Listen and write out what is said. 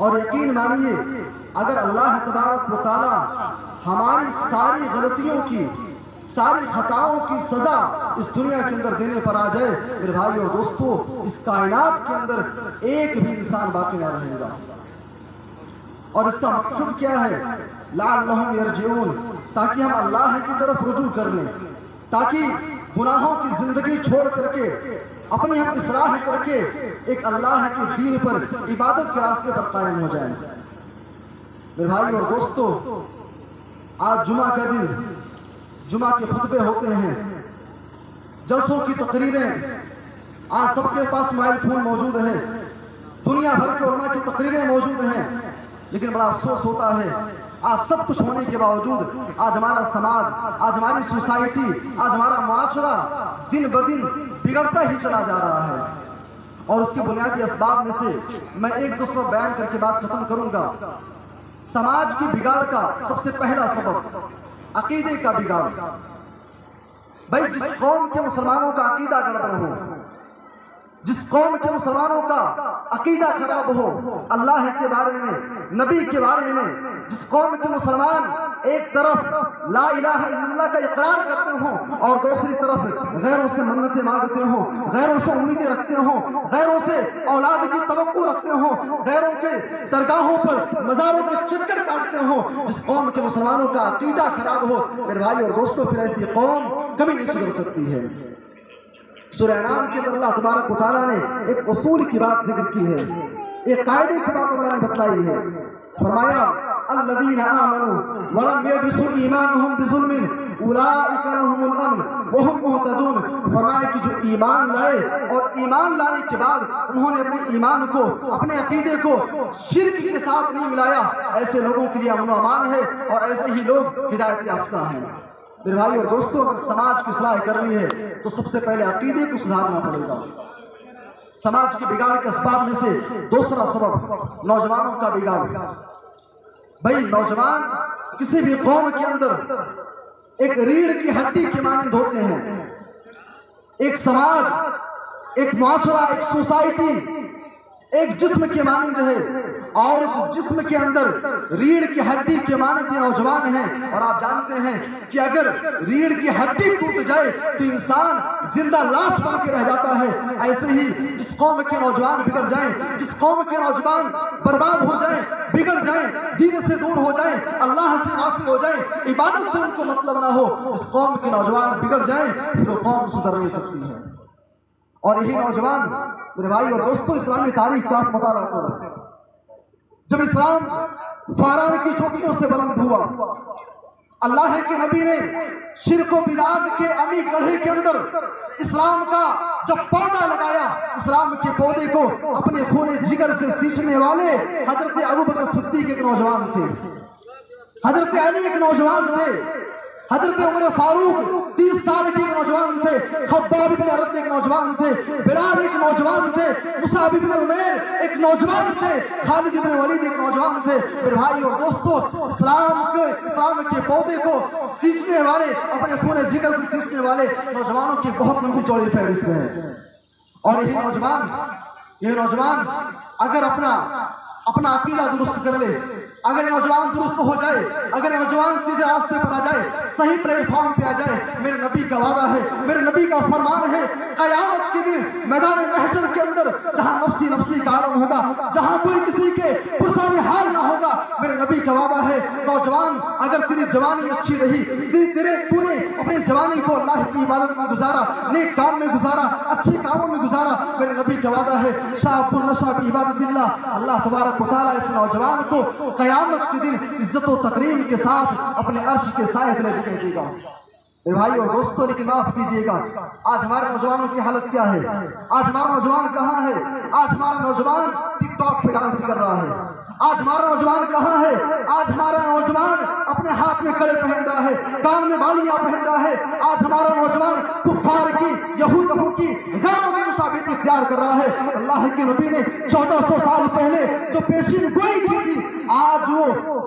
اور یقین مانیے اگر اللہ تبارک و تعالی ہماری ساری غلطیوں کی ساری خطاؤں کی سزا اس دنیا کے اندر دینے پر آ جائے میرے بھائی اور دوستو اس کائنات کے اندر ایک بھی انسان باقی نہ رہے گا. اور اس کا مقصد کیا ہے؟ لعلہم یرجعون، تاکہ ہم اللہ کی طرف رجوع کر لیں، تاکہ گناہوں کی زندگی چھوڑ کر کے اپنی ہم اصلاح کر کے ایک اللہ کے دین پر عبادت کے راستے پر قائم ہو جائیں. میرے بھائی اور دوستو آج جمعہ کا دن، جمعہ کے خطبے ہوتے ہیں، جلسوں کی تقریریں، آج سب کے پاس موبائل فون موجود ہیں، دنیا بھر کے علماء کی تقریریں موجود ہیں، لیکن بڑا افسوس ہوتا ہے آج سب کچھ ہونے کے باوجود آج ہمارا سماج، آج ہماری سوسائٹی، آج ہمارا معاشرہ دن بدن بگڑتا ہی چلا جا رہا ہے. اور اس کے بنیادی اسباب میں سے میں ایک دو سبب بیان کر کے بات ختم کروں گا. سماج کی بگاڑ کا سب سے پہلا سبب عقیدے کا بگاڑ. بھائی جس قوم کے مسلمانوں کا عقیدہ گڑبڑ ہو، جس قوم کے مسلمانوں کا عقیدہ خراب ہو اللہ کے بارے میں، نبی کے بارے میں، جس قوم کے مسلمان ایک طرف لا الہ الا اللہ کا اقرار کرتے ہوں اور دوسری طرف غیروں سے منتیں مانگتے ہوں، غیروں سے امیدیں رکھتے ہوں، غیروں سے اولاد کی توقع رکھتے ہوں، غیروں کے درگاہوں پر مزاروں کے چکر کاٹتے ہوں، جس قوم کے مسلمانوں کا عقیدہ خراب ہو میرے بھائی اور دوستوں پھر ایسی قوم کبھی نہیں سدھر سکتی ہے. سورہ انعام کے اندر اللہ تبارک و تعالیٰ نے ایک اصول کی بات ذکر کی ہے، ایک قاعدے کی بات اللہ نے بتلائی ہے. فرمایا الذین آمنوا ولم یلبسوا ایمانهم بظلم اولئک لهم الامن وهم مہتدون. فرمایا کہ جو ایمان لائے اور ایمان لانے کے بعد انہوں نے اپنے ایمان کو، اپنے عقیدے کو شرک کے ساتھ نہیں ملایا، ایسے لوگوں کے لیے امن و امان ہے اور ایسے ہی لوگ ہدایت یافتہ ہیں. میرے بھائی اور دوستوں اگر سماج کی اصلاح کرنی ہے تو سب سے پہلے عقیدے کو سدھارنا پڑے گا. سماج کے بگاڑ کے اسباب میں سے دوسرا سبب نوجوانوں کا بگاڑ. بھائی نوجوان کسی بھی قوم کے اندر ایک ریڑھ کی ہڈی کے مانند ہوتے ہیں. ایک سماج، ایک معاشرہ، ایک سوسائٹی ایک جسم کے مانند ہے اور اس جسم کے اندر ریڑھ کی ہڈی کے مانند نوجوان ہیں. اور آپ جانتے ہیں کہ اگر ریڑھ کی ہڈی ٹوٹ جائے تو انسان زندہ لاش بن کے رہ جاتا ہے. ایسے ہی جس قوم کے نوجوان بگڑ جائیں، جس قوم کے نوجوان برباد ہو جائیں، بگڑ جائیں، دین سے دور ہو جائیں، اللہ سے غافل ہو جائیں، عبادت سے ان کو مطلب نہ ہو، اس قوم کے نوجوان بگڑ جائیں پھر وہ قوم سدھر نہیں سکتی ہے. اور یہی نوجوان میرے بھائی اور دوستوں اسلامی تاریخ کا آپ مطالعہ کرو. جب اسلام فاران کی چوٹیوں سے بلند ہوا، اللہ کے نبی نے شرک و بدعت کے عمی گڑھے کے اندر اسلام کا جب پودا لگایا، اسلام کے پودے کو اپنے خون جگر سے سینچنے والے حضرت ابوبکر صدیق ایک نوجوان تھے، حضرت علی ایک نوجوان تھے، حضرت عمر فاروق 30 سال کے نوجوان تھے، خباب بن ارد ایک نوجوان تھے، بلال ایک نوجوان تھے، مصعب بن عمیر ایک نوجوان تھے، خالد بن ولید ایک نوجوان تھے. میرے بھائی اور دوستو اسلام کے پودے کو سینچنے والے، اپنے خون جگر سے سینچنے والے نوجوانوں کی بہت لمبی چوڑی فہرست ہے. اور یہ نوجوان اگر اپنا عقیدہ درست کر لے، اگر نوجوان درست ہو جائے، اگر نوجوان سیدھے راستے پر آ جائے، صحیح پلیٹ فارم پہ آ جائے، میرے نبی کا وعدہ ہے، میرے نبی کا فرمان ہے، قیامت کے دن میدان محشر کے اندر جہاں نفسی نفسی کا عالم ہوگا، جہاں کوئی کسی کے پرسان حال نہ ہوگا، میرے نبی کا وعدہ ہے نوجوان اگر تیری جوانی اچھی رہی، تیرے پورے اپنی جوانی کو اللہ کی عبادت میں گزارا، نیک کام میں گزارا، اچھے کاموں میں گزارا، میرے نبی کا وعدہ ہے شاپ النشا کی عبادت اللہ تبارک و تعالیٰ اس نوجوان کو قیامت کے دن عزت و تکریم کے ساتھ اپنے عرش کے سائے تلے جگہ دے گا. میرے بھائی اور دوستوں لیکن معاف کیجیے گا آج ہمارے نوجوانوں کی حالت کیا ہے؟ آج ہمارا نوجوان کہاں ہے؟ آج ہمارا نوجوان ٹک ٹاک پہ ڈانس کر رہا ہے. آج ہمارا نوجوان کہاں ہے؟ آج ہمارا نوجوان اپنے ہاتھ میں کڑے پہن رہا ہے، کان میں بالیاں پہن رہا ہے. آج ہمارا نوجوان کفار کی، یہودوں کی، غیروں کی مشابہت اختیار کر رہا ہے. اللہ کے نبی نے 1400 سال پہلے جو پیشین گوئی کی تھی آج وہ